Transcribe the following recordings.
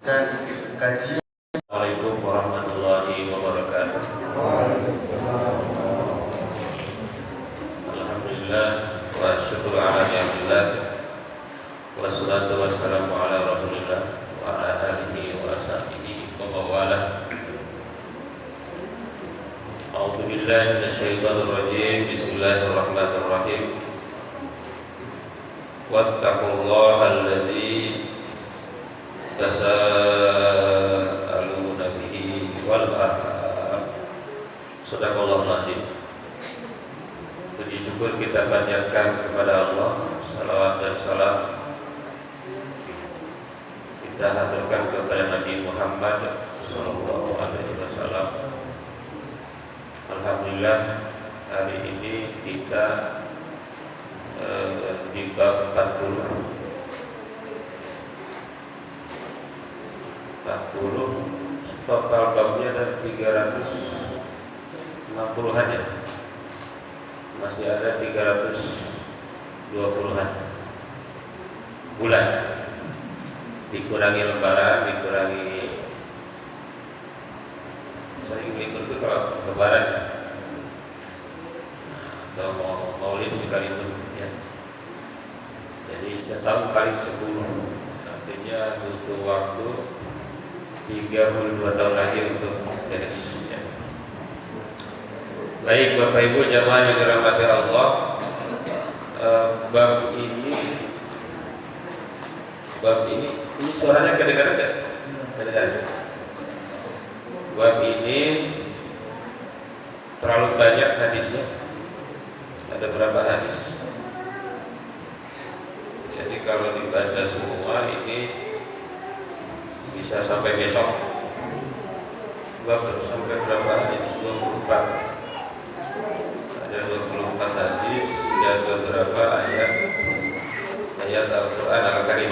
dan kajian. Assalamualaikum warahmatullahi wabarakatuh. Alhamdulillah wa syukur ala ni'matillah wa salatu wassalamu ala rasulillah wa ala alihi wa sahbihi wa mawalah. A'udzu billahi minasyaitonir rajim. Bismillahirrahmanirrahim. Wattaqullaha alladzi tasaaluna bihi wal arham. Shadaqallahul azim. Puji syukur kita panjatkan kepada Allah, salawat dan salam kita haturkan kepada Nabi Muhammad sallallahu alaihi wasallam. Alhamdulillah hari ini kita di bab 40 total babnya ada 360-an ya, masih ada 320-an bulan, dikurangi lembaran, dikurangi sering ikut itu kalau lebaran atau maulid sekalipun ya. Jadi setahun kali 10, artinya butuh waktu 32 tahun lagi untuk beres ya. Baik Bapak Ibu jamaah yang dirahmati Allah, bab ini suaranya kedengaran enggak? Kedengaran. Bab ini terlalu banyak hadisnya. Ada berapa hadis? Jadi kalau dibaca semua ini bisa sampai besok. Bab sampai berapa hadis? 24. Ada 24 hadis dan beberapa ayat Al-Quran Al-Karim.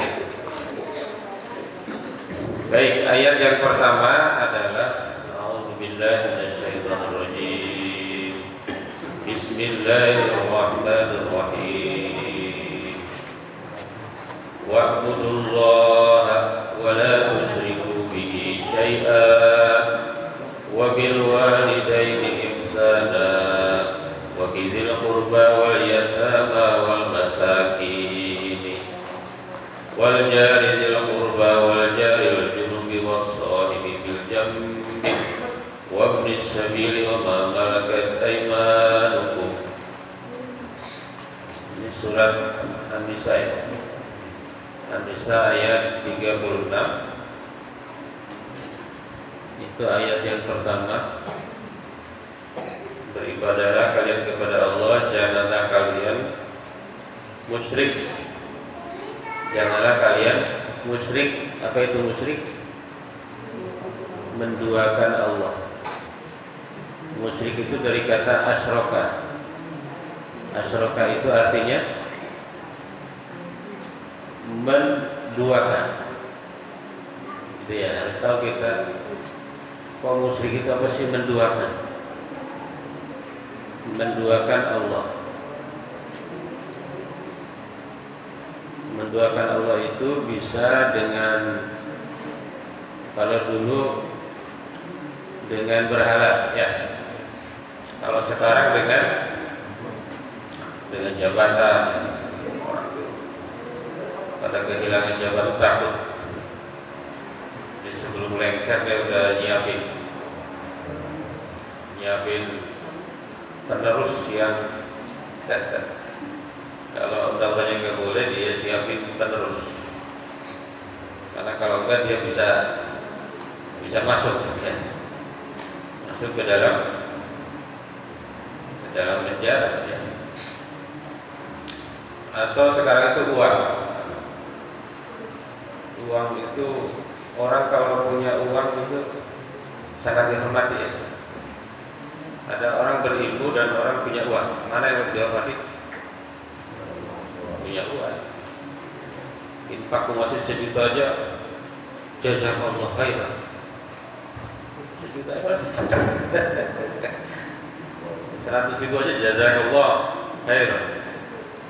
Baik, ayat yang pertama adalah A'udzubillahi minasyaitonirrajim. Bismillahirrahmanirrahim. Wa'budullaha wa la tusyriku bihi syai'an wa bil walidayni ihsana wa bidzil qurba wal yatama wal masakin wal jari dzil qurba wal jaril junubi was sahibi bil jambi wa ibnis sabili wa ma malakat aymanukum. Ini surat An-Nisa ya. An-Nisa ayat 36. Itu ayat yang pertama. Beribadahlah kalian kepada Allah, janganlah kalian musyrik. Janganlah kalian musyrik. Apa itu musyrik? Menduakan Allah. Musyrik itu dari kata asyraka. Asyraka itu artinya menduakan. Itu ya, harus tahu kita. Kok musyrik itu apa sih? Menduakan. Menduakan Allah. Menduakan Allah itu bisa dengan, kalau dulu dengan berhala ya. Kalau sekarang dengan jabatan. Pada kehilangan jabatan takut. Jadi sebelum lengser dia udah nyiapin penerus yang kalau undang-undangnya nggak boleh dia siapin penerus. Karena kalau enggak dia bisa masuk ya. Masuk ke dalam penjara ya. Atau sekarang itu uang itu orang kalau punya uang itu sangat dihormati ya. Ada orang berilmu dan orang punya uang. Mana yang dihormati? Punya uang. Infak masih sejuta aja, jazakallah khairan. Sejuta apa? 100.000 aja jazakallah khairan.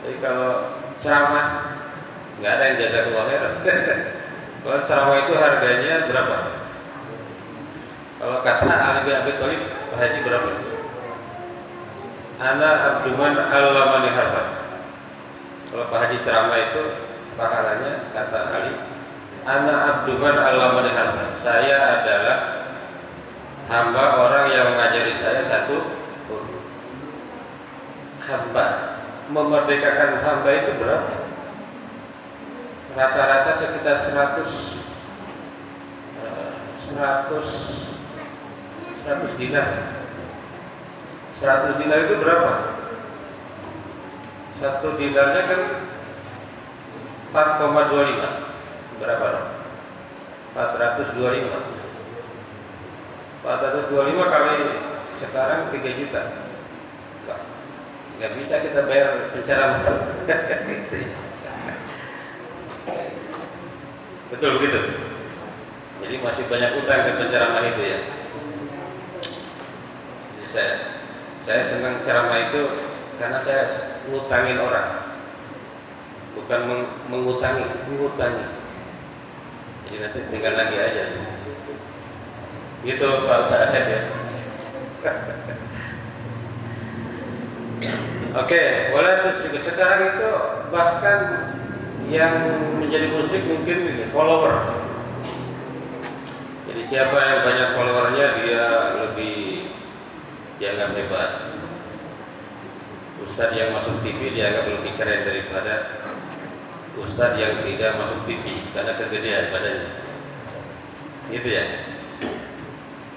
Jadi kalau ceramah nggak ada yang jazakallah khairan. Kalau ceramah itu harganya berapa? Kalau kata Ali bin Abi Thalib, Pak Haji berapa? Ana abduman allamani harfan. Kalau Pak Haji ceramah itu pahalanya kata Ali, ana abduman allamani harfan. Saya adalah hamba orang yang mengajari saya satu huruf. Hamba, memerdekakan hamba itu berapa? Rata-rata sekitar 100 dinar. 100 dinar itu berapa? Satu dinarnya kan 4,25. Berapa dong? 425. 425 kali sekarang 3 juta. Nggak bisa kita bayar secara betul begitu. Jadi masih banyak utang ke penceramah itu ya. Jadi saya senang ceramah itu karena saya ngutangin orang, bukan mengutangi. Jadi nanti tinggal lagi aja. Gitu Pak Ustaz Asep ya. Oke, boleh terus juga. Sekarang itu bahkan yang menjadi musik mungkin ini follower. Jadi siapa yang banyak followernya dia lebih dianggap hebat. Ustadz yang masuk TV dianggap lebih keren daripada ustadz yang tidak masuk TV karena kegedean badannya. Gitu ya.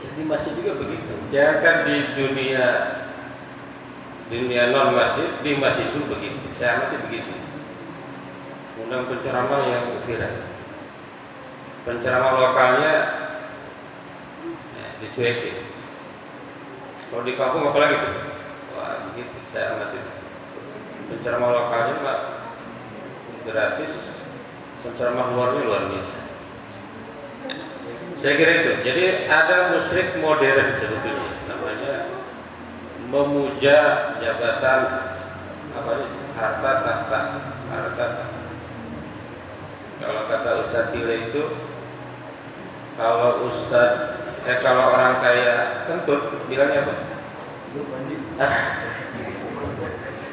Jadi masih juga begitu. Jangan di dunia non masjid, di masjid itu begitu. Saya amati begitu. Undang penceramah yang viral, penceramah lokalnya dicuekin. Kalau di kampung apalagi tuh? Wah begitu, saya amati. Penceramah lokalnya Pak gratis, penceramah luarnya luar biasa. Saya kira itu. Jadi ada musyrik modern sebetulnya, namanya memuja jabatan harta tahta. Kalau kata Ustadz Tile itu, kalau orang kaya kentut bilangnya apa?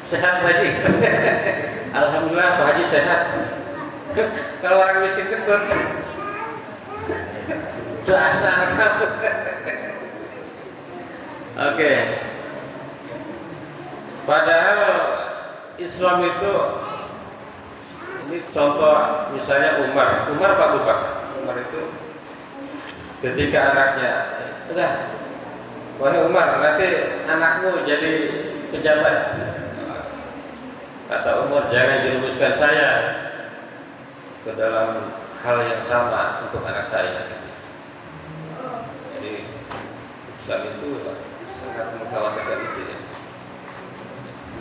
Sehat Pak Haji. Alhamdulillah Pak Haji sehat. Kalau orang miskin kentut, dasar kamu. Oke. Padahal Islam itu, ini contoh misalnya Umar Pak Bupati. Umar itu ketika anaknya, udah, wahai Umar, nanti anakmu jadi pejabat. Kata Umar, jangan jerumuskan saya ke dalam hal yang sama untuk anak saya. Jadi Islam itu sangat mengkhawatirkan itu ya.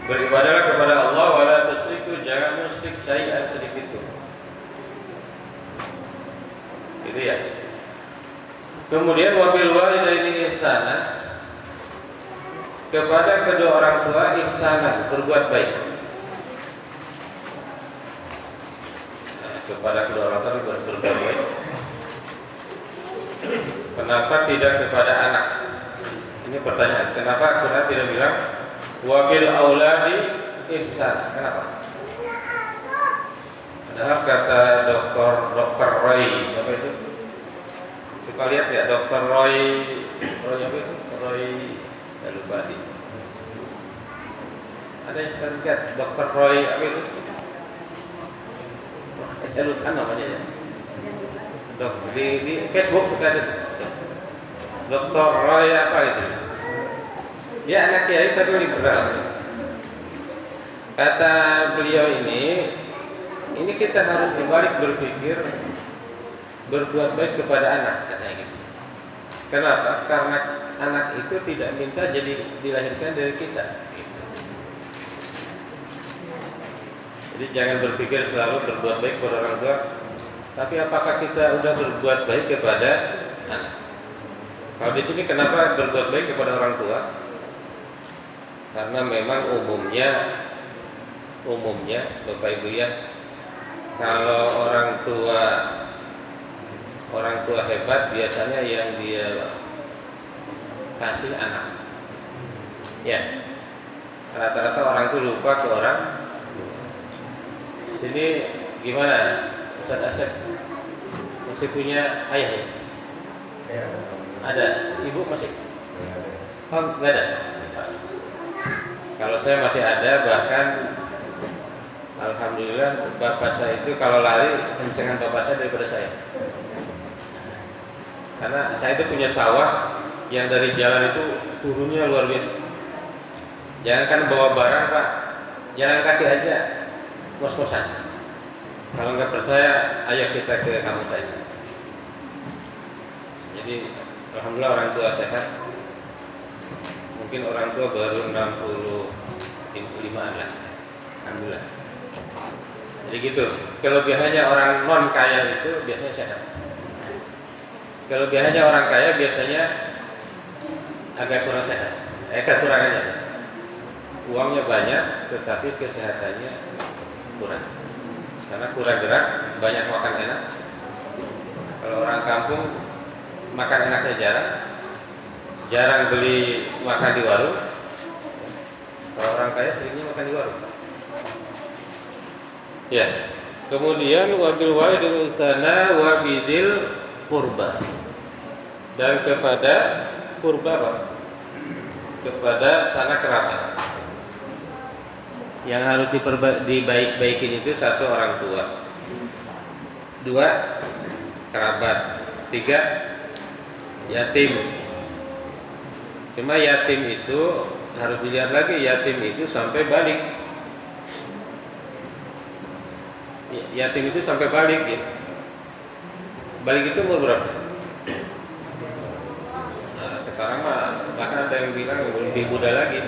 Beribadahlah kepada Allah, wala tusyriku, jangan musyrik syai'an sedikit pun. Gitu ya. Kemudian wabil walidaini ihsana, kepada kedua orang tua ihsanan, berbuat baik. Nah, kepada kedua orang tua berbuat baik. Kenapa tidak kepada anak? Ini pertanyaan. Kenapa Quran tidak bilang wabil auladi ihsan? Kenapa? Padahal kata Dr. Roy, siapa itu? Coba lihat ya, Dr. Roy apa itu? Roy, saya lupa sih. Ada yang terlihat Dr. Roy apa itu? Saya lupa namanya ya. Di Facebook suka ada Dr. Roy apa itu? Ya anak kiai tapi liberal. Kata beliau ini kita harus dibalik berpikir berbuat baik kepada anak, katanya gitu. Kenapa? Karena anak itu tidak minta jadi dilahirkan dari kita. Gitu. Jadi jangan berpikir selalu berbuat baik kepada orang tua, tapi apakah kita sudah berbuat baik kepada anak? Kalau di sini kenapa berbuat baik kepada orang tua? Karena memang umumnya Bapak Ibu ya, kalau orang tua orang tua hebat biasanya yang dia kasih anak. Ya, rata-rata orang itu lupa ke orang. Jadi gimana, Ustaz Asep? Masih punya ayah ya? Ya. Ada. Ibu masih? Oh, nggak ada. Kalau saya masih ada, bahkan alhamdulillah bapak saya itu kalau lari kencengan bapak saya daripada saya. Karena saya itu punya sawah yang dari jalan itu turunnya luar biasa. Jangan kan bawa barang Pak, jalan kaki aja kos-kosan. Kalau nggak percaya, ayo kita ke kampung saya. Jadi alhamdulillah orang tua sehat. Mungkin orang tua baru 65-an lah. Alhamdulillah. Jadi gitu. Kelebihannya orang non kaya itu biasanya sehat. Kelebihannya orang kaya biasanya agak kurang sehat. Kekurangannya. Uangnya banyak, tetapi kesehatannya kurang. Karena kurang gerak, banyak makan enak. Kalau orang kampung makan enaknya jarang beli makan di warung. Kalau orang kaya seringnya makan di warung. Ya. Kemudian wabil walidil ihsana wa bidil qurba. Dan kepada qurba apa? Kepada sanak kerabat. Yang harus dibaik-baikin itu satu orang tua, dua kerabat, tiga yatim. Cuma yatim itu harus dilihat lagi, yatim itu sampai balik. Yatim itu sampai balik ya. Balik itu umur berapa? Nah, sekarang mah bahkan ada yang bilang lebih muda lagi.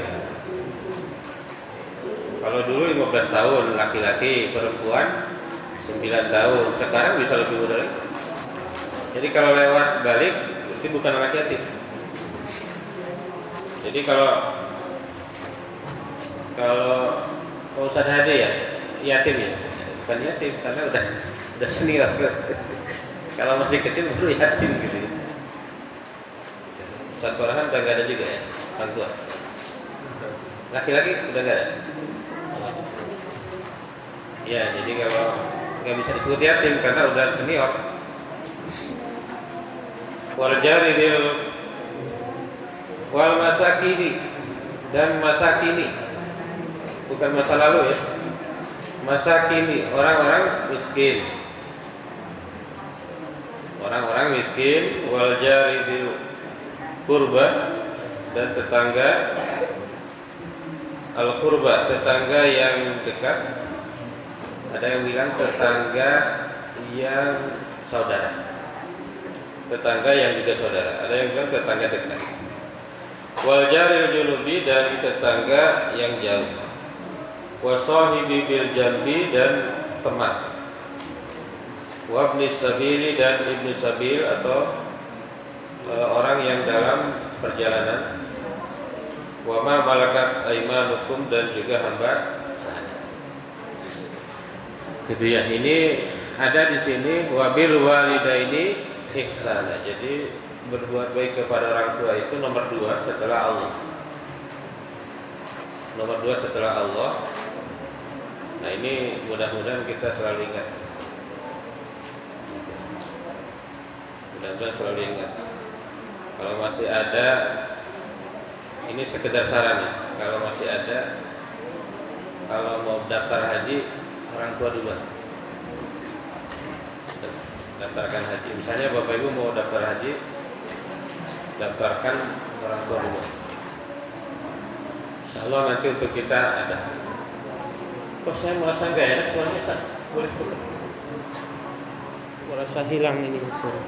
Kalau dulu 15 tahun laki-laki, perempuan 9 tahun. Sekarang bisa lebih muda lagi. Jadi kalau lewat balik itu bukan anak yatim. Jadi kalau Ustaz Hadi ya yatim ya, bukan yatim karena udah senior. Kalau masih kecil baru yatim gitu. Ustaz Farhan udah gak ada juga ya, orang tua. Laki-laki udah gak ada. Ya, jadi kalau nggak bisa disebut yatim karena udah senior. Wal jaridil wal masakini dan masakini, bukan masa lalu ya. Masakini orang-orang miskin. Orang-orang miskin, wal jaridil qurba dan tetangga al qurba, tetangga yang dekat. Ada yang bilang tetangga yang saudara, tetangga yang juga saudara. Ada yang bilang tetangga dekat. Wal jaril junubi dan tetangga yang jauh. Wa sahibi bil jambi dan teman. Wa ibni sabili dan ibni sabil atau orang yang dalam perjalanan. Wa ma malakat aimanukum dan juga hamba. Gitu ya. Ini ada di sini wabil walidaini ihsana. Jadi berbuat baik kepada orang tua itu nomor 2 setelah Allah. Nomor 2 setelah Allah. Nah, ini mudah-mudahan kita selalu ingat. Mudah-mudahan selalu ingat. Kalau masih ada, ini sekedar saran ya. Kalau masih ada, kalau mau daftar haji, orang tua duluan daftarkan haji. Misalnya Bapak Ibu mau daftar haji, daftarkan orang tua dulu. Insya Allah nanti untuk kita ada. Kok saya merasa nggak enak suaranya Ustaz? Boleh putar. Merasa hilang ini suara.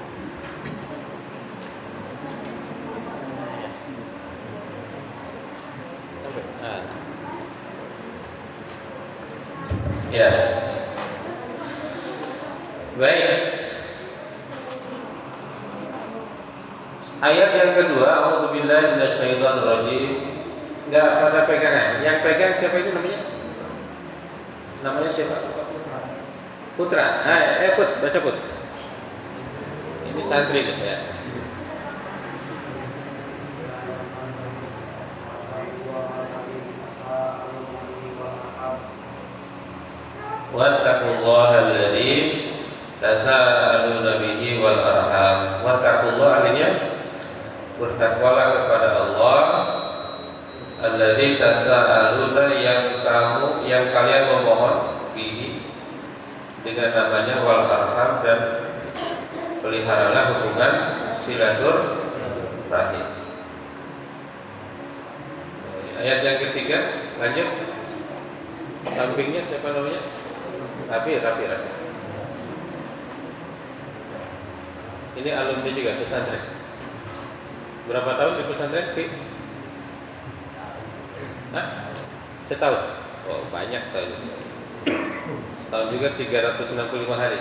Ya. Baik. Ayat yang kedua, A'udzubillahi minasyaitonirrajim. Enggak pada pegangan. Yang pegang siapa itu namanya? Namanya siapa? Putra. Put, baca Put. Ini santri ya. Wattaqullaha alladzi tasaaluna bihi wal arham. Wattaqullah artinya bertakwalah kepada Allah alladzi tasaaluna yang kalian memohon bihi dengan namanya wal arham, dan peliharalah hubungan silaturahim. Ayat yang ketiga, lanjut. Sampingnya siapa namanya? Rafi. Ini alumni juga pesantren. Berapa tahun di pesantren, Pi? Hah? Setahun? Oh, banyak tahun. Setahun juga 365 hari.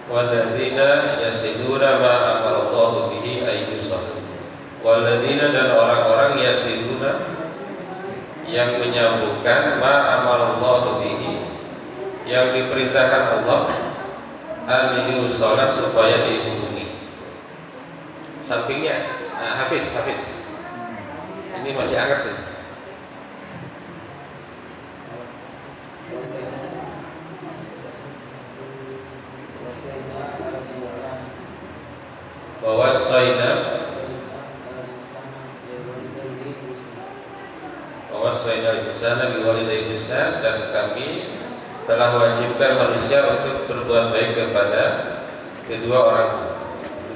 Walladzina yasiluna ma amarallahu bihi ayyusal. Walladzina, dan orang-orang yasiluna yang menyambungkan ma amarallahu bihi, yang diperintahkan Allah al-yusal, supaya dihubungi. Sampingnya Hafiz. Ini masih hangat nih. Wawasaina insana biwalidayhi ihsan, dan kami telah wajibkan manusia untuk berbuat baik kepada kedua orang tua.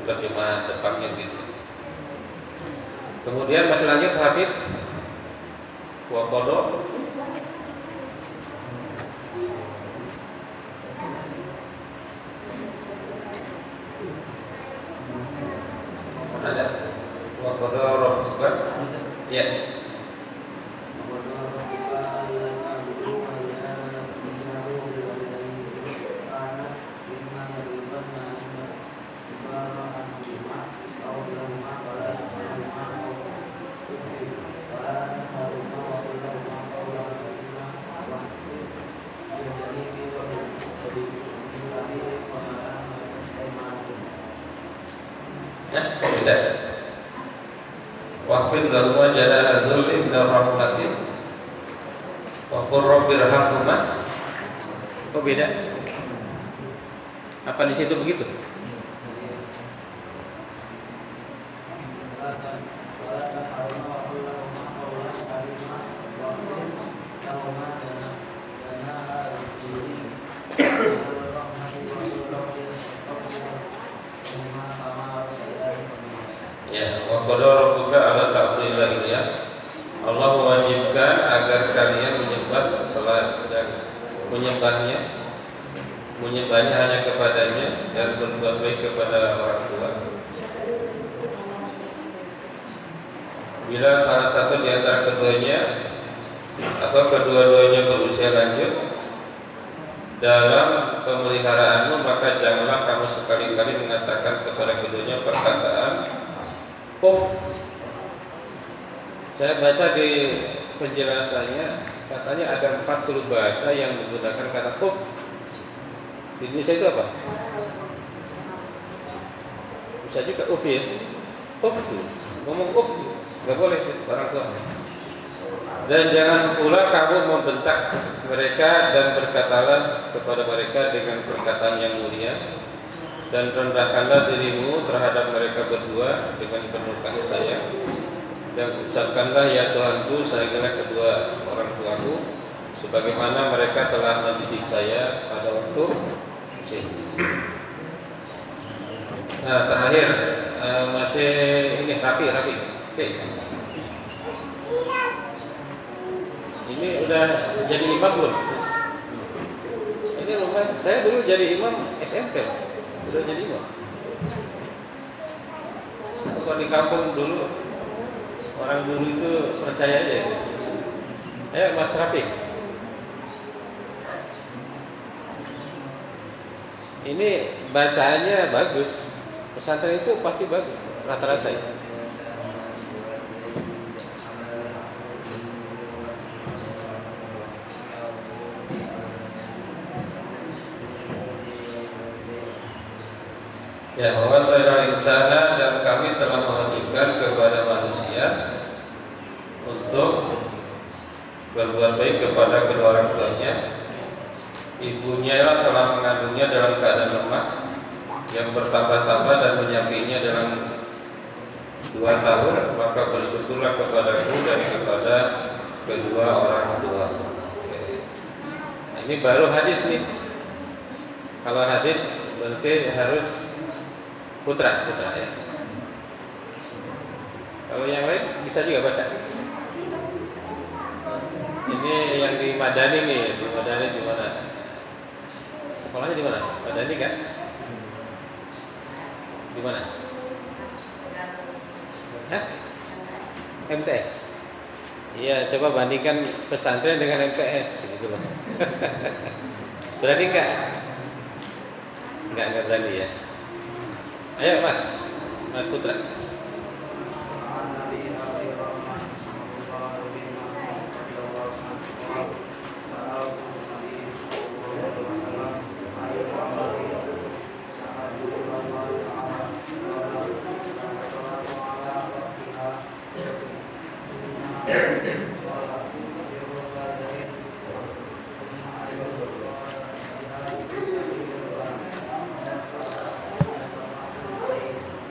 Terjemahan Jepangnya gitu. Kemudian masih lanjut Hafid wa qada. Ada wa qada rabbuka. Ya. Tidak. Waqfid lahuma janaha dzulli min rahmatin wa qur rabbirhamhuma. Kok beda? Apa di situ begitu? Qadara rabbuka ala ta'budu ya. Allah mewajibkan agar kalian menyembahnya hanya kepadanya dan berbuat baik kepada orang tua. Bila salah satu di antara keduanya atau kedua-duanya berusia lanjut dalam pemeliharaanmu, maka janganlah kamu sekali-kali mengatakan kepada keduanya perkataan Puf. Saya baca di penjelasannya, katanya ada 40 bahasa yang menggunakan kata puf. Di Indonesia itu apa? Bisa juga uf ya. Uf tuh. Ngomong uf, nggak boleh orang tua. Dan jangan pula kamu membentak mereka dan berkatalah kepada mereka dengan perkataan yang mulia. Dan rendahkanlah dirimu terhadap mereka berdua dengan penuh kasih sayang, dan ucapkanlah ya Tuhanku, sayangilah kedua orang tuaku sebagaimana mereka telah mendidik saya pada waktu kecil. Nah, terakhir masih ini Rafi. Oke. Ini udah jadi imam belum? Ini lumayan. Saya dulu jadi imam SMP. Udah jadi imam. Kalau di kampung dulu, orang dulu itu percaya aja gitu. Mas Rafi. Ini bacaannya bagus. Pesantren itu pasti bagus. rata-rata ya. Ya, bahwa saya insana dan kami telah mewajibkan kepada manusia untuk berbuat baik kepada kedua orang tuanya. Ibunya telah mengandungnya dalam keadaan lemah yang bertambah-tambah dan menyapainya dalam 2 tahun, maka bersyukurlah kepadaku dan kepada kedua orang tua. Nah, ini baru hadis nih. Kalau hadis berarti harus putra ya. Kalau yang lain bisa juga baca. Ini yang di Madani nih, di Madani di mana? Sekolahnya di mana? Madani kan? Di mana? Hah? MTS. Iya, coba bandingkan pesantren dengan MTS gitu loh. Berani enggak? Enggak berani ya. Ayo Mas Putra.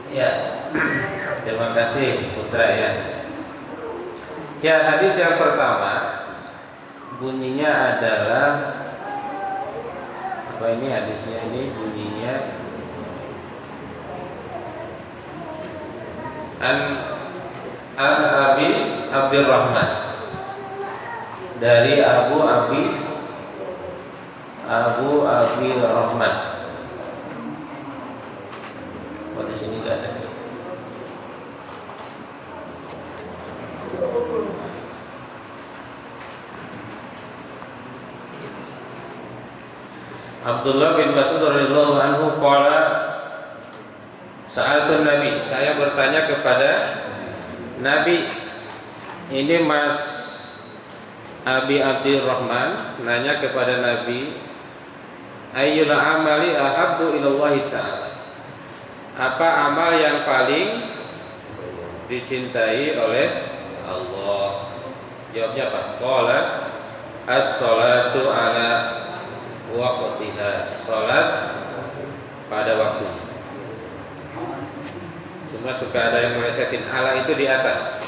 Ya, terima kasih Putra ya. Ya, hadis yang pertama bunyinya adalah apa ini hadisnya ini bunyinya An Abi Abdurrahman, dari Abu Abi Rahman. Oh, di sini enggak ada. Abdullah bin Mas'ud radhiyallahu anhu qala sa'altun Nabi, saya bertanya kepada Nabi. Ini Mas Abi Abdurrahman nanya kepada Nabi, ayyul amali ahabbu ilallahi ta'ala, apa amal yang paling dicintai oleh Allah? Jawabnya apa? Qala as-salatu ala waqtiha, salat pada waktunya. Cuma suka ada yang melesetin ala itu di atas.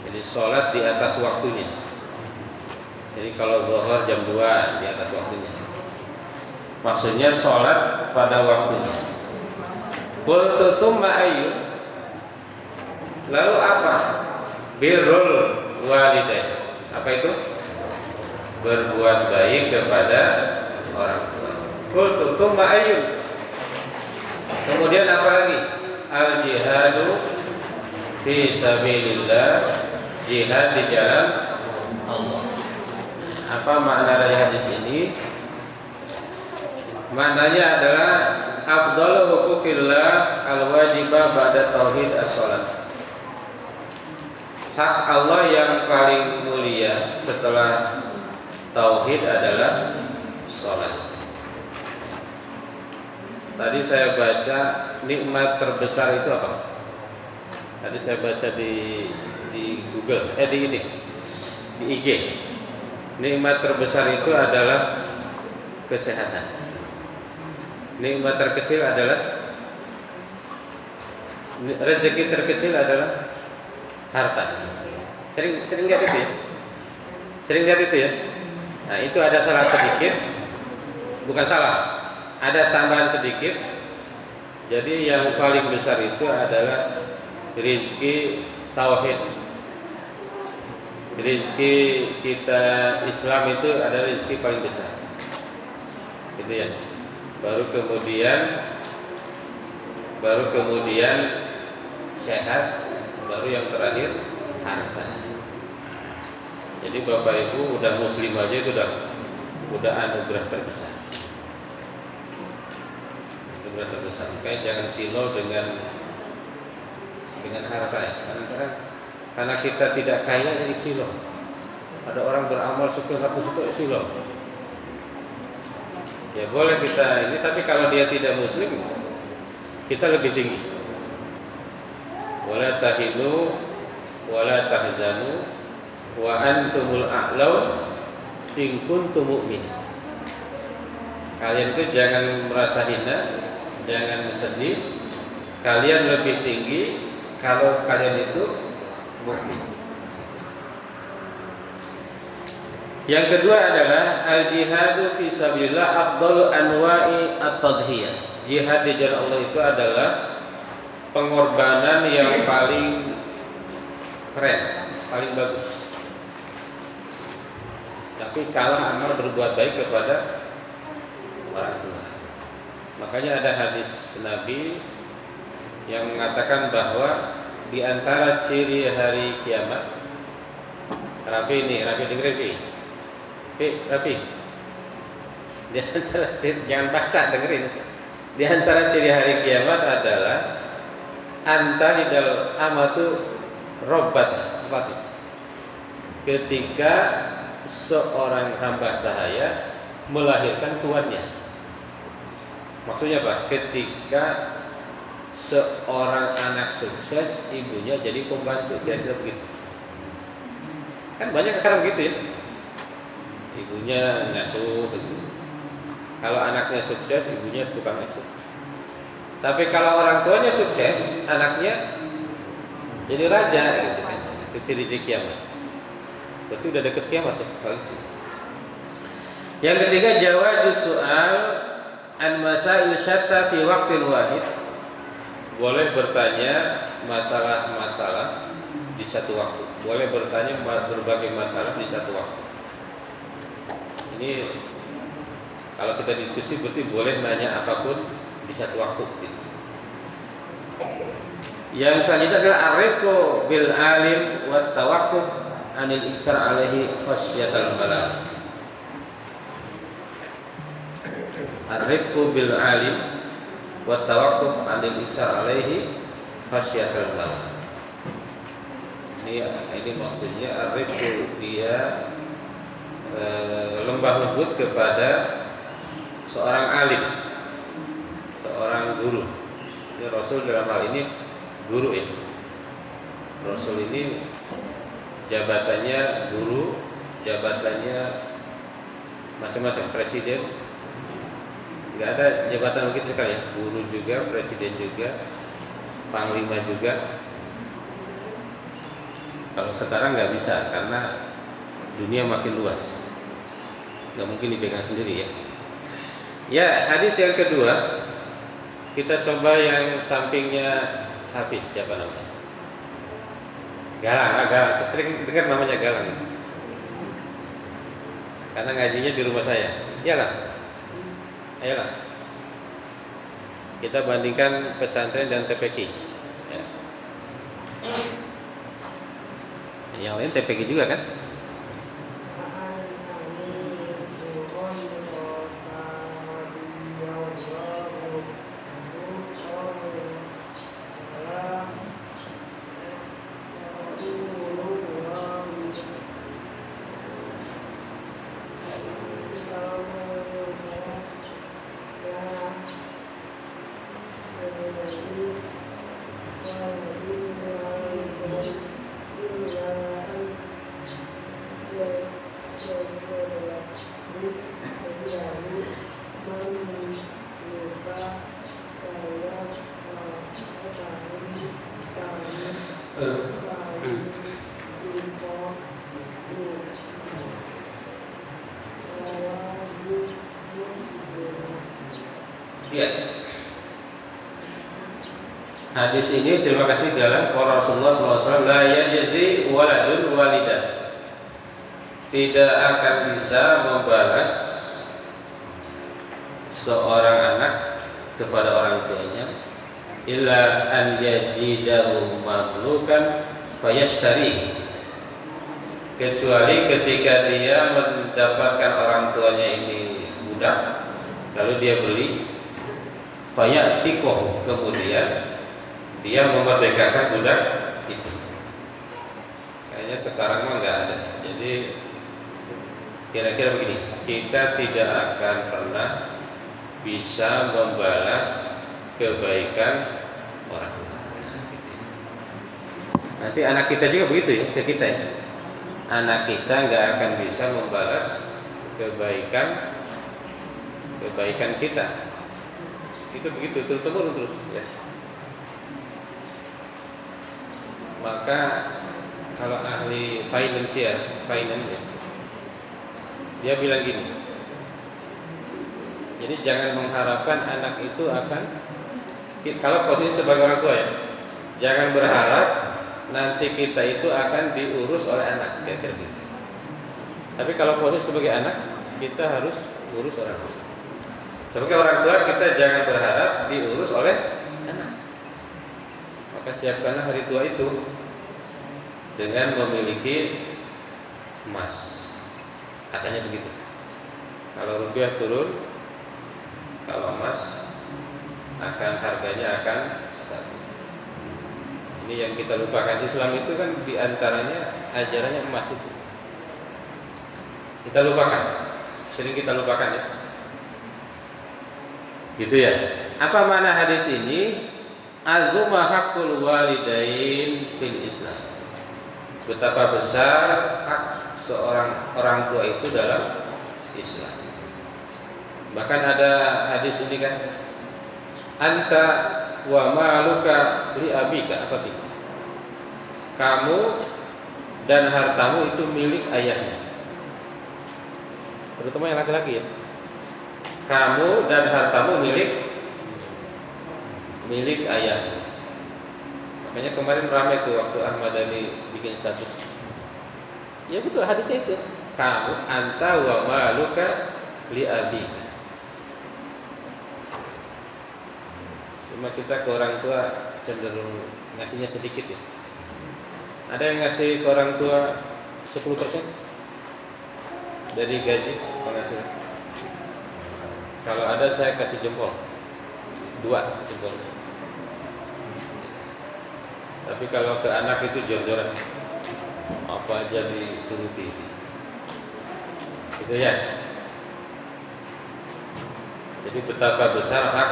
Jadi salat di atas waktunya. Jadi kalau zuhur jam 2 di atas waktunya. Maksudnya salat pada waktunya. Qultu tsumma ayyu, lalu apa? Birrul walidain, apa itu? Berbuat baik kepada orang tua. Qultu tsumma ayyu, kemudian apa lagi? Al jihadu fi sabilillah, jihad di jalan Allah. Apa makna dari hadis ini? Maknanya adalah afdalu huquqillah al-wajibah ba'da tauhid as-shalat. Hak Allah yang paling mulia setelah tauhid adalah salat. Tadi saya baca nikmat terbesar itu apa? Tadi saya baca di Google, di IG. Nikmat terbesar itu adalah kesehatan. Nikmat terkecil adalah rezeki terkecil adalah harta. Sering lihat itu ya? Sering lihat itu ya? Nah, itu ada salah sedikit, bukan salah, ada tambahan sedikit. Jadi yang paling besar itu adalah rezeki tauhid. Rezeki kita Islam itu adalah rezeki paling besar. Gitu ya. Baru kemudian sehat, baru yang terakhir harta. Jadi Bapak Ibu udah muslim aja itu udah anugerah terbesar. Anugerah terbesar. Makanya jangan silau dengan dengan harta ya. Kadang-kadang karena kita tidak kaya jadi silong. Ada orang beramal sekian ratus juta silong. Ya boleh kita ini, tapi kalau dia tidak muslim kita lebih tinggi. Wala tahinu wala tahzanu wa antumul a'law in kuntum mu'minin. Kalian itu jangan merasa hina, jangan sedih. Kalian lebih tinggi kalau kalian itu mukmin. Yang kedua adalah al-jihadu fi sabilillah afdalu anwa'i at-tadhiyah. Jihad di jalan Allah itu adalah pengorbanan yang paling keren, paling bagus. Tapi kalah amal berbuat baik kepada orang tua. Makanya ada hadis Nabi yang mengatakan bahwa di antara ciri hari kiamat, Rapi dengerin Rapi. Di antara jangan baca, dengerin. Di antara ciri hari kiamat adalah antalidal amatu robbat, ketika seorang hamba sahaya melahirkan tuannya. Maksudnya apa? Ketika seorang anak sukses, ibunya jadi pembantu, kira-kira begitu. Kan banyak sekarang begitu ya. Ibunya ngasuh gitu. Kalau anaknya sukses, ibunya tukang ngasuh. Tapi kalau orang tuanya sukses, anaknya jadi raja gitu kan. Itu ciri kiamat. Berarti udah deket kiamat ya kalau itu. Yang ketiga, jawazus soal an masail syatta fi waqtin wahid. Boleh bertanya masalah-masalah di satu waktu. Boleh bertanya berbagai masalah di satu waktu. Ini kalau kita diskusi berarti boleh nanya apapun di satu waktu gitu. Yang selanjutnya adalah ar-rifqu bil alim wa tawaqquf anil iktsar alaihi khasyatal balagh. Ar-rifqu bil alim wa tawaqquf anil iktsar alaihi khasyatal balagh. Ini maksudnya ar-rifqu dia lembah lembut kepada seorang alim, seorang guru. Ini Rasul dalam hal ini guru ya. Rasul ini jabatannya guru, jabatannya macam-macam, presiden. Tidak ada jabatan begitu sekali ya. Guru juga, presiden juga, panglima juga. Kalau sekarang nggak bisa karena dunia makin luas, nggak mungkin dipegang sendiri ya. Ya, hadis yang kedua kita coba yang sampingnya Hafiz, siapa namanya? Galang. Saya sering dengar namanya Galang. Karena ngajinya di rumah saya. Ayolah. Kita bandingkan pesantren dan TPQ. Ya. Yang lain TPQ juga kan? Ya. Hadis ini terima kasih dalam Rasulullah SAW, la yajzi waladun walidah. Tidak akan bisa membalas seorang anak kepada orang tuanya illa an yajidahu mamlukan fayashtari, kecuali ketika dia mendapatkan orang tuanya ini budak lalu dia beli, fayatikoh, kemudian dia memerdekakan budak itu. Kayaknya sekarang mah nggak ada. Jadi kira-kira begini, kita tidak akan pernah bisa membalas kebaikan orang. Nanti anak kita juga begitu ya, ke kita ya. Anak kita nggak akan bisa membalas kebaikan kita. Itu begitu terus ya. Maka kalau ahli finance dia bilang gini. Jadi jangan mengharapkan anak itu akan, kalau posisi sebagai orang tua ya, jangan berharap nanti kita itu akan diurus oleh anak, kira-kira gitu. Tapi kalau posisi sebagai anak, kita harus urus orang tua. Sebagai orang tua kita jangan berharap diurus oleh anak. Maka siapkanlah hari tua itu dengan memiliki emas. Katanya begitu. Kalau rupiah turun, kalau emas harganya akan stabil. Ini yang kita lupakan. Islam itu kan diantaranya ajarannya emas itu. Kita lupakan, sering kita lupakan ya. Gitu ya. Apa makna hadis ini? Azuma haqqul walidain fil Islam. Betapa besar hak seorang orang tua itu dalam Islam. Bahkan ada hadis ini kan, anta wa maluka li abika, apa itu? Kamu dan hartamu itu milik ayahnya. Terutama yang laki-laki ya. Kamu dan hartamu milik ayahnya. Makanya kemarin ramai tuh waktu Ahmad Dhani bikin status. Ya betul hadisnya itu. Kamu anta wa maluka li abika. Cuma kita ke orang tua cenderung ngasihnya sedikit ya. Ada yang ngasih ke orang tua 10% dari gaji penghasilan. Kalau ada saya kasih jempol 2 jempol. Tapi kalau ke anak itu jor-joran, apa aja dituruti. Gitu ya. Jadi betapa besar hak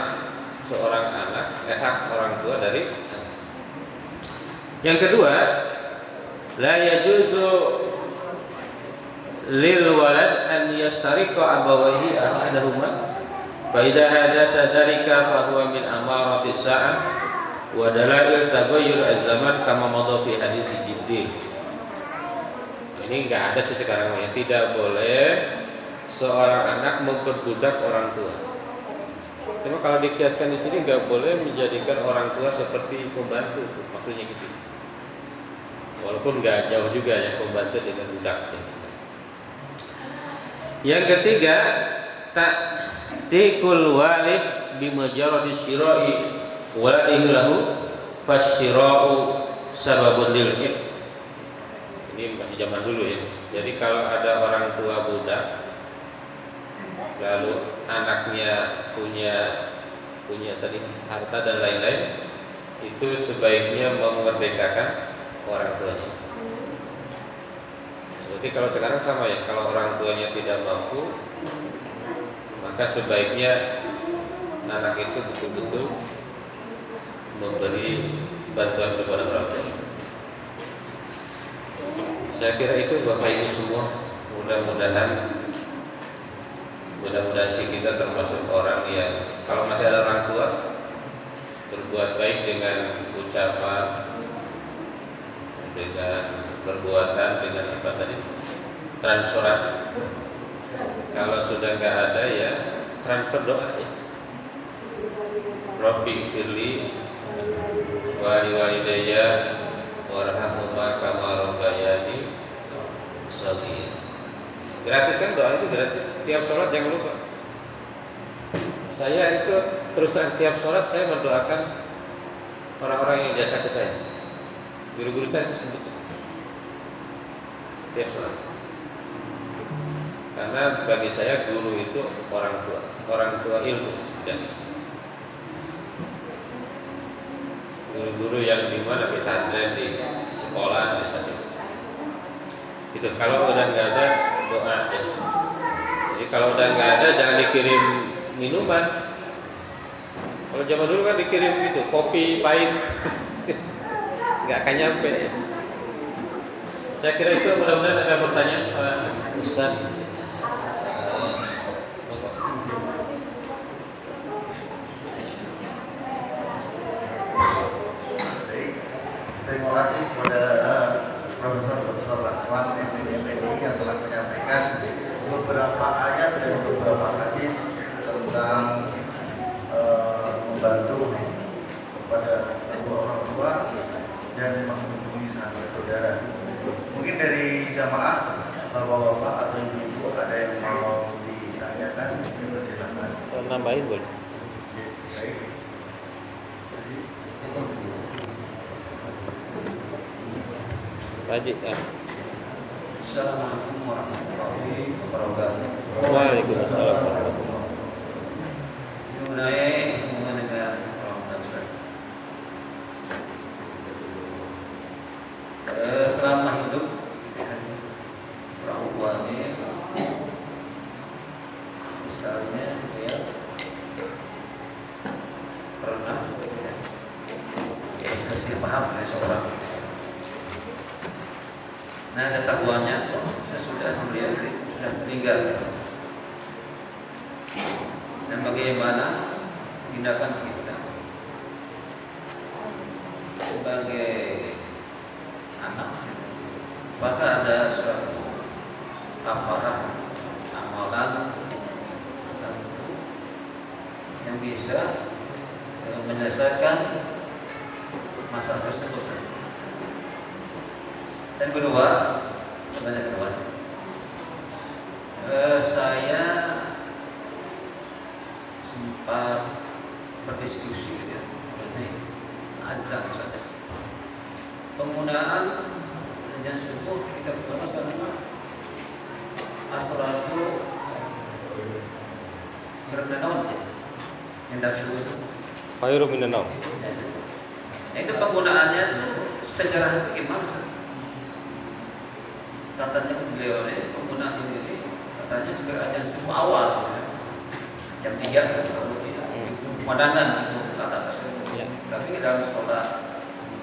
seorang anak, hak orang tua dari anak. Yang kedua, la yajuzu lil walad an yastariqa abawayhi ahadahuma fa idza hadatha dzalika fa huwa min amarati sa'ah wa dalail taghayyur az-zaman kama madha fi hadis Jibril. Ini enggak ada sih sekarang ya, tidak boleh seorang anak memperbudak orang tua. Cuma kalau dikiaskan di sini nggak boleh menjadikan orang tua seperti pembantu, maksudnya gitu. Walaupun nggak jauh juga ya pembantu dengan budak. Yang ketiga, ta'tikul walid bimajarati syira'i waladihi lahu fasyira'u sababun lil'id. Ini masih zaman dulu ya. Jadi kalau ada orang tua budak, lalu anaknya punya tadi harta dan lain-lain, itu sebaiknya memerdekakan orang tuanya. Jadi kalau sekarang sama ya, kalau orang tuanya tidak mampu, maka sebaiknya anak itu betul-betul memberi bantuan kepada orang tuanya. Saya kira itu Bapak Ibu semua, mudah-mudahan sih kita termasuk orang yang kalau masih ada orang tua berbuat baik dengan ucapan, dengan perbuatan, dengan apa tadi, transferan. Kalau sudah nggak ada ya transfer doa ya. Rabbi firli wa liwalidayya warhamhuma kama rabbayani shaghira. Gratis kan, doa itu gratis. Tiap sholat jangan lupa. Saya itu terus terang tiap sholat saya mendoakan orang-orang yang jasa ke saya. Guru-guru saya sebut tiap sholat. Karena bagi saya guru itu orang tua ilmu dan guru-guru yang di mana pesantren, di sekolah, di stasiun. Itu kalau udah nggak ada doa ya. Jadi kalau udah nggak ada jangan dikirim minuman. Kalau zaman dulu kan dikirim itu kopi pahit, nggak akan nyampe. Ya. Saya kira itu mudah-mudahan ada pertanyaan Ustaz. Terima kasih kepada Profesor Dr. Rasman MPD yang telah menyampaikan beberapa ayat dan beberapa hadis tentang membantu kepada kedua orang tua dan menghubungi sahabat saudara. Mungkin dari jamaah bapak-bapak atau ibu-ibu ada yang mau ditanyakan, silakan. Nambahin boleh. Baik. Haji. Assalamualaikum warahmatullahi wabarakatuh. Waalaikumsalam warahmatullahi wabarakatuh. Mengenai hubungan dengan orang tua. Selama hidup orang tuanya misalnya dia pernah saya paham dari seorang. Nah, ketahuannya sesudah beliau sudah meninggal. Dan bagaimana tindakan kita sebagai anak? Apakah ada suatu amalan tertentu yang bisa menyelesaikan masalah tersebut? Dan kedua, saya sempat berdiskusi ya, mengenai azan saja. Penggunaan azan subuh kita gunakan as-salatu bernaon ya, yang dari subuh. Khairu minan naum. Nah, itu penggunaannya itu sejarah gimana? Katanya beliau ini penggunaan ini katanya sebagai azan subuh awal jam 3 pemandangan itu kata tersebut. Ya. Tapi dalam sholat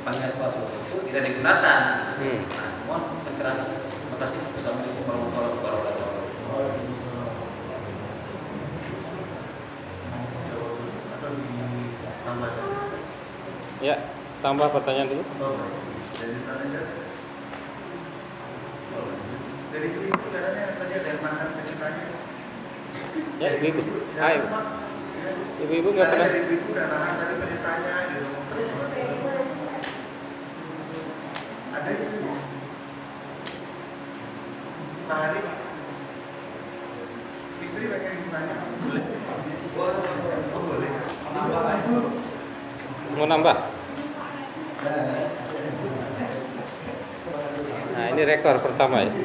panggilan subuh itu tidak digunakan. Nah, mohon pencerahan. Terima kasih. Assalamualaikum warahmatullahi wabarakatuh. Ya, tambah pertanyaan dulu. Dari itu katanya tadi ada makan ceritanya. Ya, ibu. Ayo. Ibu-ibu nggak pernah. Dari ibu udah nahan tadi ceritanya gitu. Ada ibu. Pak Halim. Istri pengen ditanya. Boleh. Oh, boleh. Mau nambah? Nah, ini rekor pertama ya.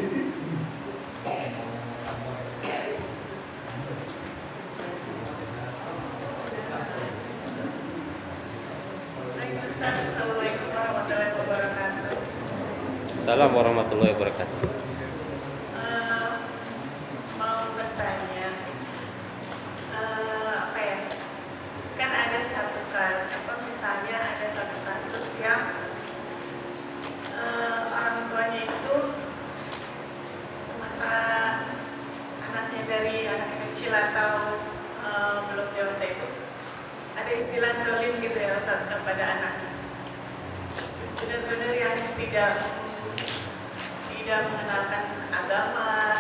Assalamualaikum warahmatullahi wabarakatuh. Mau bertanya, apa ya? Kan ada satu misalnya ada satu kasus yang orang tuanya itu semasa anaknya dari anak kecil atau belum dewasa itu ada istilah zalim gitu ya Ustaz, kepada anak. Benar-benar yang tidak mengenalkan agama,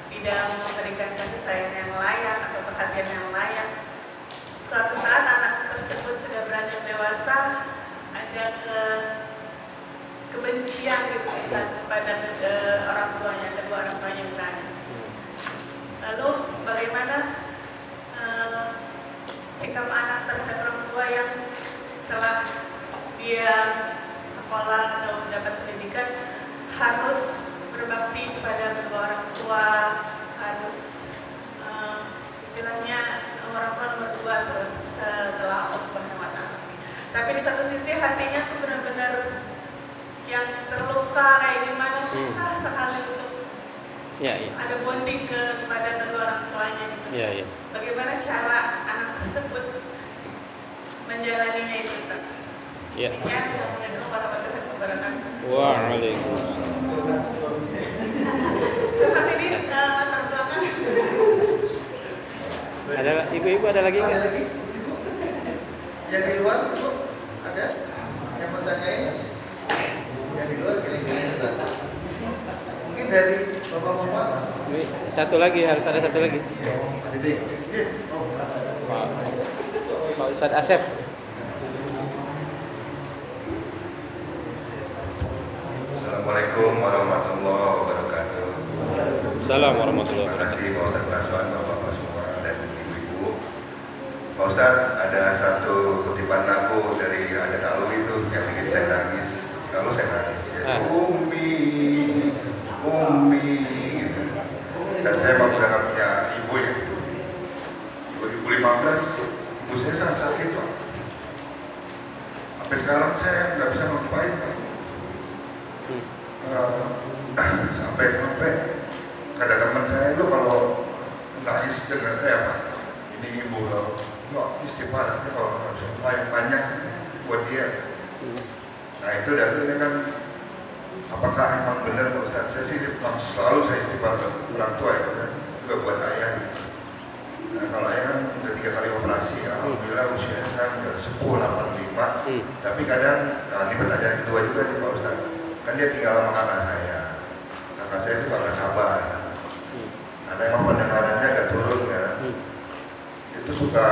tidak memberikan kasih sayang yang layak atau perhatian yang layak. Suatu saat anak tersebut sudah beranjak dewasa, ada kebencian gitu kepada orang tuanya, kedua orang tuanya misalnya. Lalu bagaimana sikap anak terhadap orang tua yang setelah dia sekolah atau mendapat pendidikan harus berbakti kepada kedua orang tua, harus istilahnya orang tua nomor 2 setelah Allah Subhanahu wa Ta'ala. Tapi di satu sisi hatinya tuh benar-benar yang terluka kayak gimana, susah sekali untuk ada bonding kepada kedua orang tuanya gitu. Bagaimana cara anak tersebut menjalaninya itu? Assalamualaikum warahmatullahi wabarakatuh. Waalaikumsalam. Seperti ini latar belakang. Ada ibu-ibu ada lagi nggak? Yang di luar Bu, ada yang bertanyain? Yang di luar kira-kira satu. Mungkin dari bapak-bapak. Satu lagi, harus ada satu lagi. Pak Ustadz Asep. Assalamualaikum warahmatullahi wabarakatuh. Assalamualaikum warahmatullahi Terima wabarakatuh. kasih Pak Ustadz Raswan, Bapak semua dan ibu-ibu. Pak Ustadz, ada satu kutipan lagu dari Aden Alwi itu yang bikin saya nangis. Kalau saya nangis, ya, Umi, gitu. Dan saya memang udah gak punya ibu ya. 2015, ibu saya sangat sakit Pak. Sampai sekarang saya nggak bisa ngapain Pak. Sampai kata teman saya, lu kalau nangis dengan apa ini ibu lo istighfar aja kalau nggak bisa yang banyak buat dia. Nah itu dari kan apakah emang benar Pak Ustadz? Saya sih selalu saya istighfar ke orang tua itu kan, juga buat ayah gitu. Nah kalau ayah kan udah 3 kali operasi, alhamdulillah usianya sekarang udah 85. Tapi kadang ini pertanyaan kedua juga nih Pak Ustadz, kan dia tinggal sama kakak saya. Kakak saya juga nggak sabar. Ada emang pendengarannya agak turun ya. Itu suka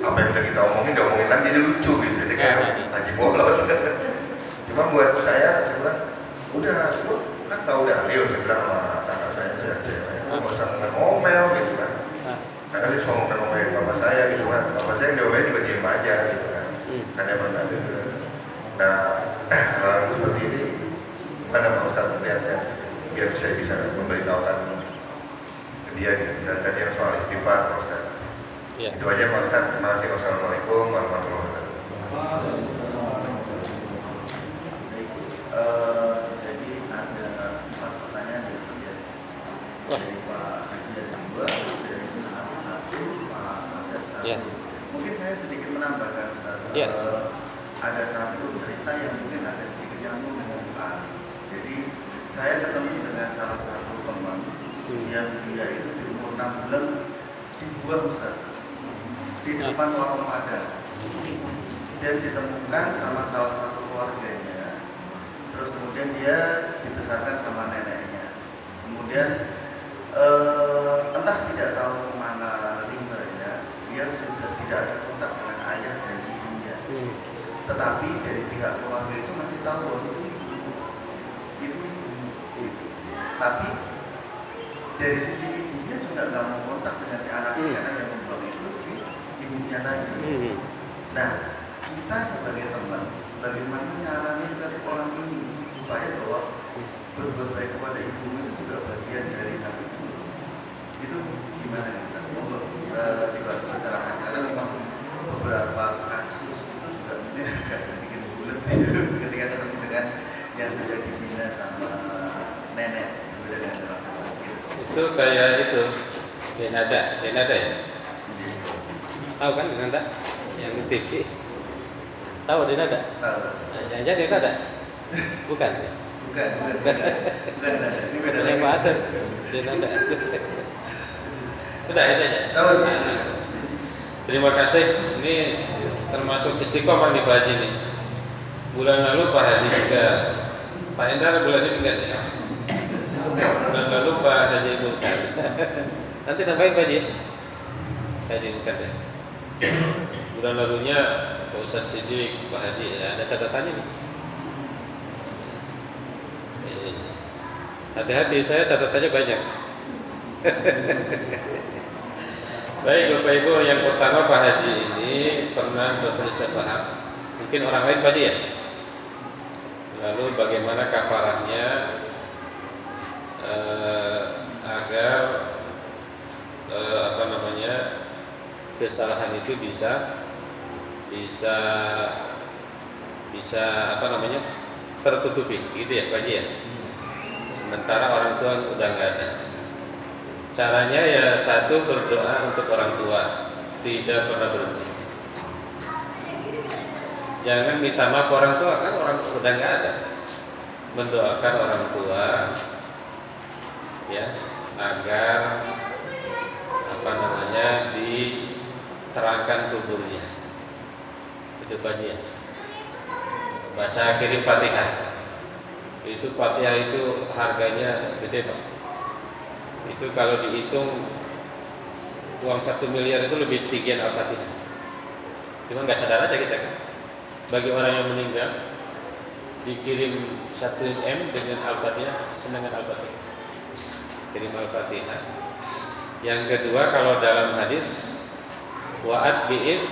apa yang udah kita omongin, diomongin lagi jadi lucu gitu. Jadi kayak haji bolos. Cuma buat saya bilang, udah, lu kan tahu udah Leo, saya bilang sama kakak saya itu ya, nggak usah ngomel gitu kan. Karena dia suka ngomel-ngomelin bapak saya gitu kan. Bapak saya yang diomelin juga diem aja gitu kan. Kan emang ada gitu kan. Nah, hal seperti ini mana Pak Ustadz melihatnya biar saya bisa memberitahukan ke dia gitu. Dan tadi yang soal istighfar Pak Ustadz. Itu aja Pak Ustadz. Terima kasih. Wassalamualaikum warahmatullahi wabarakatuh. Jadi ada 4 pertanyaan ya. Dari Pak Haji ada 2, dari Pak Haji 1, Pak Asep 1. Mungkin saya sedikit menambahkan Ustaz. Ada satu cerita yang mungkin agak sedikit nyambung dengan Pak. Jadi saya ketemu dengan salah satu teman yang dia itu di umur 6 bulan dibuang Ustaz di depan warung Padang dan ditemukan sama salah satu keluarganya. Terus kemudian dia dibesarkan sama neneknya. Kemudian entah tidak tahu kemana limbernya, dia sudah tidak ada kontak dengan ayah dan ibunya. Tetapi dari pihak keluarga itu masih tahu bahwa itu. Tapi dari sisi ibunya juga nggak mau kontak dengan si anaknya karena yang membuang itu si ibunya tadi. Nah, kita sebagai teman, bagaimana nyaranin ke seorang ini supaya bahwa berbuat baik kepada ibu itu juga bagian dari hal itu. Itu gimana kita? Dibantu pencerahan karena memang beberapa kasus itu juga mungkin agak sedikit bulat ketika ketemu dengan yang sudah dibina sama nenek berbeda dengan dalam Itu kayak itu Denada ya? Tahu kan Denada? Yang di TV. Tahu Denada? Tahu. Jangan-jangan Denada? Bukan. Bukan. Ini beda Yang lagi. bahasa Denada. Sudah itu aja. Tahu. Terima kasih. Ini termasuk istiqomah nih Pak Haji nih. Bulan lalu Pak Haji juga, Pak Endar bulan ini enggak ya? Bulan lalu Pak Haji bukan. Nanti nambahin Pak Haji. Haji bukan ya. Bulan lalunya Pak Ustadz Siddiq, Pak Haji, ya, ada catatannya nih. Hati-hati, saya catatannya banyak. Baik Bapak Ibu, yang pertama Pak Haji ini pernah berselisih paham. Mungkin orang lain Pak Haji ya. Lalu bagaimana kafarahnya agar kesalahan itu bisa bisa apa namanya, tertutupi gitu ya Pak Haji ya. Sementara orang tua udah nggak ada. Caranya ya satu, berdoa untuk orang tua, tidak pernah berhenti. Jangan minta maaf orang tua, kan orang tua udah nggak ada. Mendoakan orang tua ya agar apa namanya diterangkan kuburnya. Itu Pak Haji ya. Baca kirim Fatihah. Itu Fatihah itu harganya gede Pak. Itu kalau dihitung uang 1 miliar itu lebih tinggi Al-Fatihah. Cuma nggak sadar aja kita kan. Bagi orang yang meninggal dikirim 1 M dengan Al-Fatihah, senangan Al-Fatihah. Kirim Al-Fatihah. Yang kedua, kalau dalam hadis wa'at bi'is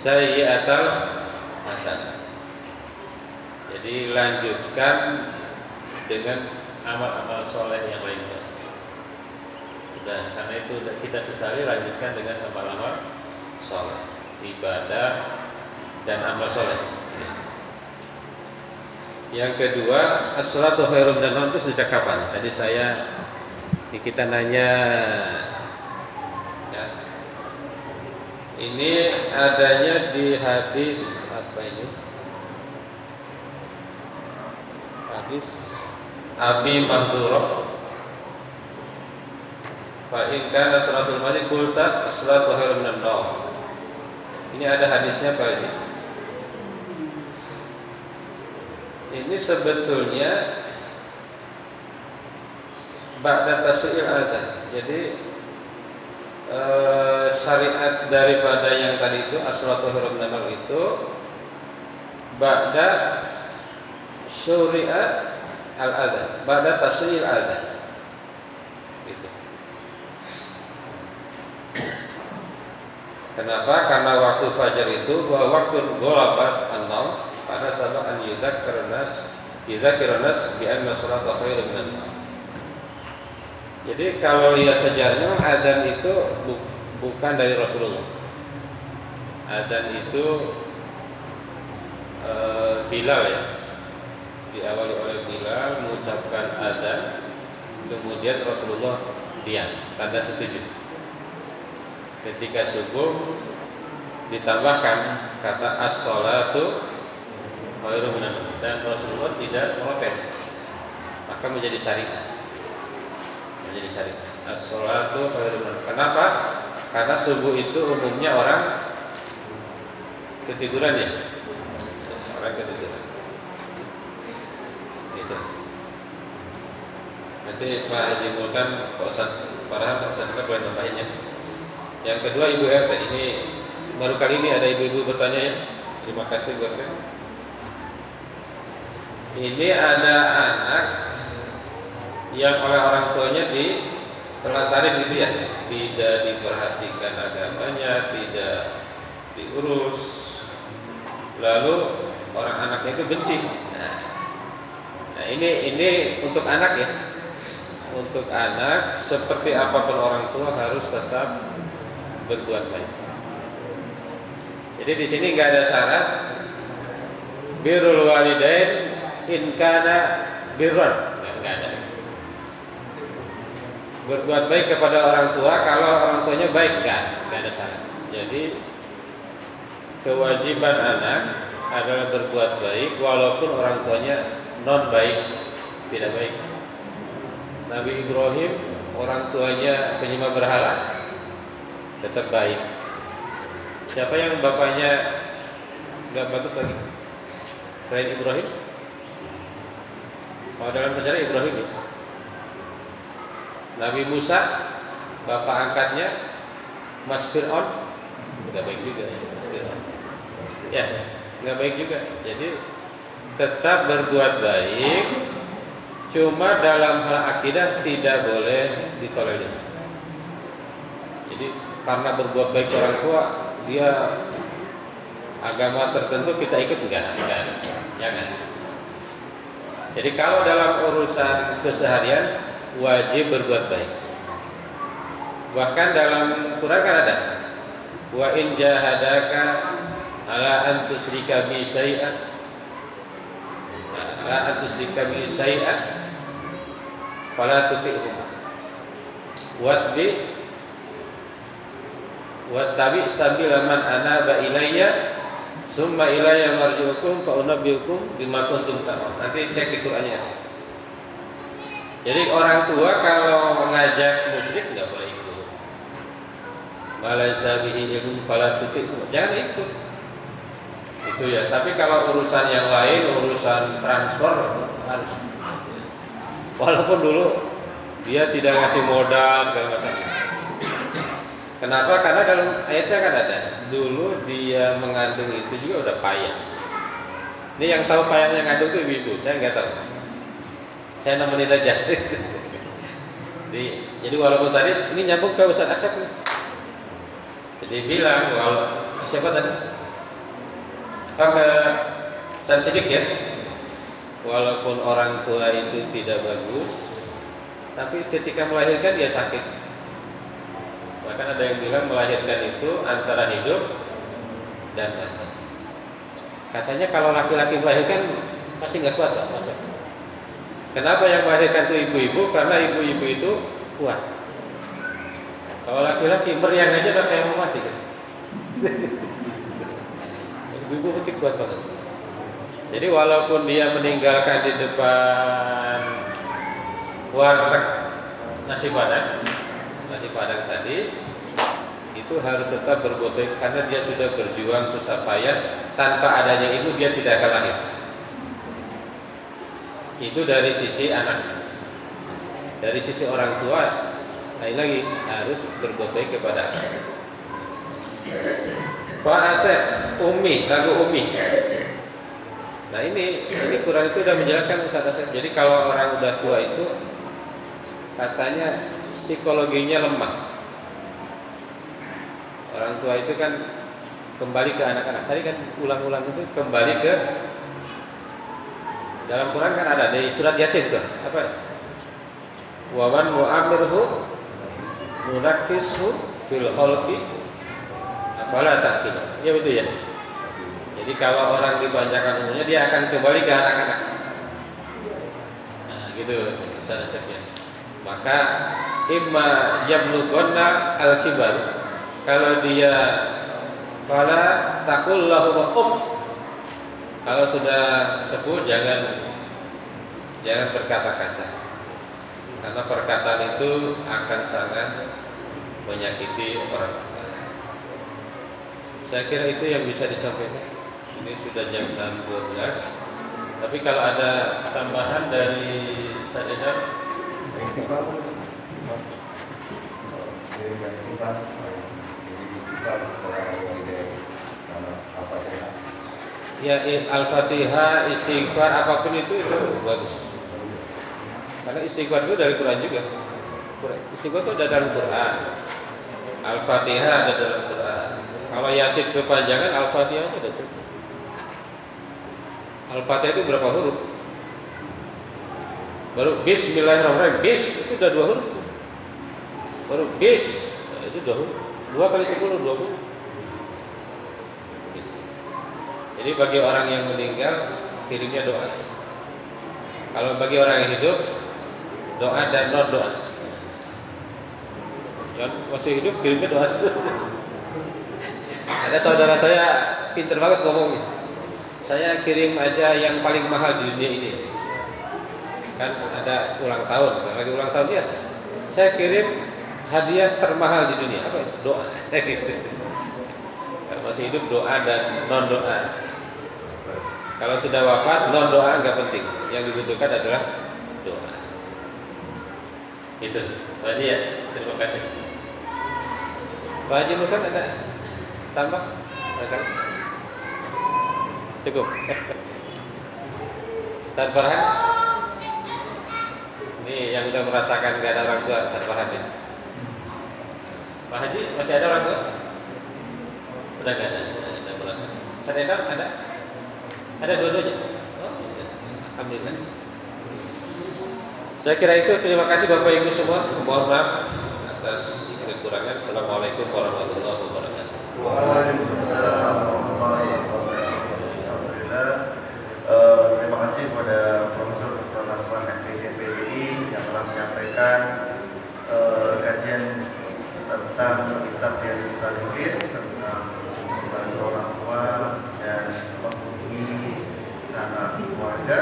sayyi'atal hasanah. Jadi lanjutkan dengan amal-amal soleh yang lainnya. Sudah, karena itu kita sesali, lanjutkan dengan amal-amal soleh, ibadah dan amal soleh. Yang kedua, as-salatu khairum minan naum itu sejak kapan? Tadi kita nanya ya. Ini adanya di hadis apa ini? Hadis Abi Mahdurah. Fa in kana salatul maghrib qulta as-salatu khairum minan naum. Ini ada hadisnya Pak ini. Ini sebetulnya ba'da tasyi'il adzan. Jadi syariat daripada yang tadi itu as-salatu khairum minan naum itu ba'da syuri'at al-adzan, ba'da tasyi'il adzan. Gitu. Kenapa? Karena waktu fajar itu waktu ghalabat an-naum, pada sabab an yudzakirnas bi anna salata khairum minan naum. Jadi kalau lihat sejarahnya, adzan itu bukan dari Rasulullah. Adzan itu Bilal ya, diawali oleh Bilal mengucapkan adzan, kemudian Rasulullah diam, tanda setuju. Ketika subuh ditambahkan kata as-salatu khairum minan naum, dan Rasulullah tidak protes, maka menjadi syariat. As-salatu khairum minan naum. Kenapa? Karena subuh itu umumnya orang ketiduran ya, orang ketiduran. Gitu. Nanti Pak Haji Mulkan, Pak Ustaz Farhan, Pak Ustaz boleh nambahin ya. Yang kedua, Ibu RT, ini baru kali ini ada ibu-ibu bertanya ya. Terima kasih Bu RT. Ini ada anak yang oleh orang tuanya ditelantarin gitu ya, tidak diperhatikan agamanya, tidak diurus, lalu orang anaknya itu benci. Nah ini untuk anak ya. Untuk anak, seperti apapun orang tua harus tetap berbuat baik. Jadi di sini nggak ada syarat birrul walidain in kana birran, nggak ada. Berbuat baik kepada orang tua kalau orang tuanya baik, nggak ada syarat. Jadi kewajiban anak adalah berbuat baik walaupun orang tuanya non baik, tidak baik. Nabi Ibrahim orang tuanya penyembah berhala, tetap baik. Siapa yang bapaknya nggak bagus lagi selain Ibrahim? Kalau dalam sejarah Ibrahim ya. Nabi Musa bapak angkatnya Mas Fir'aun, nggak baik juga ya, nggak baik juga. Jadi tetap berbuat baik, cuma dalam hal akidah tidak boleh ditolerir. Jadi karena berbuat baik orang tua, dia agama tertentu kita ikut enggak, jangan. Jadi kalau dalam urusan keseharian wajib berbuat baik. Bahkan dalam Quran kan ada wa in jahadaka ala an tusyrika bi syai'an, ala an tusyrika bi syai'an fala tuti'huma wattabi sabila man anaba ilayya summa ilayya marji'ukum fa unabbiukum bima kuntum ta'malun. Nanti cek di Qur'annya. Jadi orang tua kalau mengajak musyrik enggak boleh ikut. Malaysa bihi ilmun fala tuti'huma, jangan ikut. Itu ya. Tapi kalau urusan yang lain, urusan transfer harus. Walaupun dulu dia tidak ngasih modal segala macam. Kenapa? Karena dalam ayatnya kan ada. Dulu dia mengandung itu juga udah payah. Ini yang tahu payahnya ngandung itu ibu, saya nggak tahu. Saya nemenin aja. Jadi walaupun tadi ini nyambung ke Ustaz Asyaf nih. Jadi bilang siapa tadi? Ke Ustaz Sidik ya. Walaupun orang tua itu tidak bagus, tapi ketika melahirkan dia sakit. Bahkan ada yang bilang melahirkan itu antara hidup dan mati. Katanya kalau laki-laki melahirkan pasti nggak kuat lah, masa. Kenapa yang melahirkan itu ibu-ibu? Karena ibu-ibu itu kuat. Kalau laki-laki meriang aja udah kayak mau mati kan. Ibu-ibu mesti kuat banget. Jadi walaupun dia meninggalkan di depan warteg nasi padang tadi, itu harus tetap berbuat baik karena dia sudah berjuang susah payah. Tanpa adanya ibu dia tidak akan lahir. Itu dari sisi anak. Dari sisi orang tua, lain lagi harus berbuat baik kepada anak. Pak Asep, lagu Umi. Nah ini Quran itu sudah menjelaskan Ustaz Asep. Jadi kalau orang udah tua itu katanya psikologinya lemah. Orang tua itu kan kembali ke anak-anak. Tadi kan ulang-ulang itu kembali ke dalam Quran kan ada di surat Yasin tuh. Apa? Wa man mu'amirhu nunakkishu fil khalqi afala ta'qilun. Ya betul ya. Jadi kalau orang dipanjangkan umurnya dia akan kembali ke anak-anak. Nah, gitu Ustaz Asyafnya. Maka imma yablughanna al-kibar. Kalau dia fala taqul lahum uff. Kalau sudah sepuh jangan berkata kasar. Karena perkataan itu akan sangat menyakiti orang. Saya kira itu yang bisa disampaikan. Ini sudah jam 6.12. Tapi kalau ada tambahan dari Sadedar, ya Al-Fatihah, istighfar apapun itu bagus. Karena istighfar itu dari Quran juga. Istighfar itu ada dalam Quran. Al-Fatihah ada dalam Quran. Kalau Yasin kepanjangan, Al-Fatihah itu ada cukup. Al-Fatihah itu berapa huruf? Baru Bismillahirrahmanirrahim. Bis itu udah 2 huruf. Baru bis itu 2 huruf. 2 kali 10 20. Jadi bagi orang yang meninggal kirimnya doa. Kalau bagi orang yang hidup doa dan non doa. Yang masih hidup kirimnya doa. Ada saudara saya pinter banget ngomongnya. Saya kirim aja yang paling mahal di dunia ini. Kan ada ulang tahun, lagi ulang tahun dia. Saya kirim hadiah termahal di dunia. Apa? Doa. Gitu. Kalau masih hidup doa dan non doa. Kalau sudah wafat non doa nggak penting. Yang dibutuhkan adalah doa. Itu. Tadi ya. Terima kasih. Pak Haji Mukan ada tambah? Ada? Cukup. Ustaz Farhan. Ini yang udah merasakan gak ada orang tua, Ustaz Farhan ya. Pak Haji masih ada orang tua? Udah gak ada. Ada merasakan. Ustaz Edar ada? Ada dua-duanya. Oh, alhamdulillah. Saya kira itu. Terima kasih Bapak Ibu semua. Mohon maaf atas kekurangan. Assalamualaikum warahmatullahi wabarakatuh. Waalaikumsalam warahmatullahi wabarakatuh. Terima kasih kepada Profesor Dr. Raswan MPDPDI yang telah menyampaikan kajian tentang kitab Riyadhus Shalihin tentang membantu orang tua dan menghubungi sanak keluarga.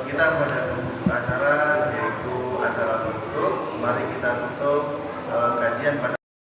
Kita pada penutup acara, yaitu acara penutup. Mari kita tutup kajian pada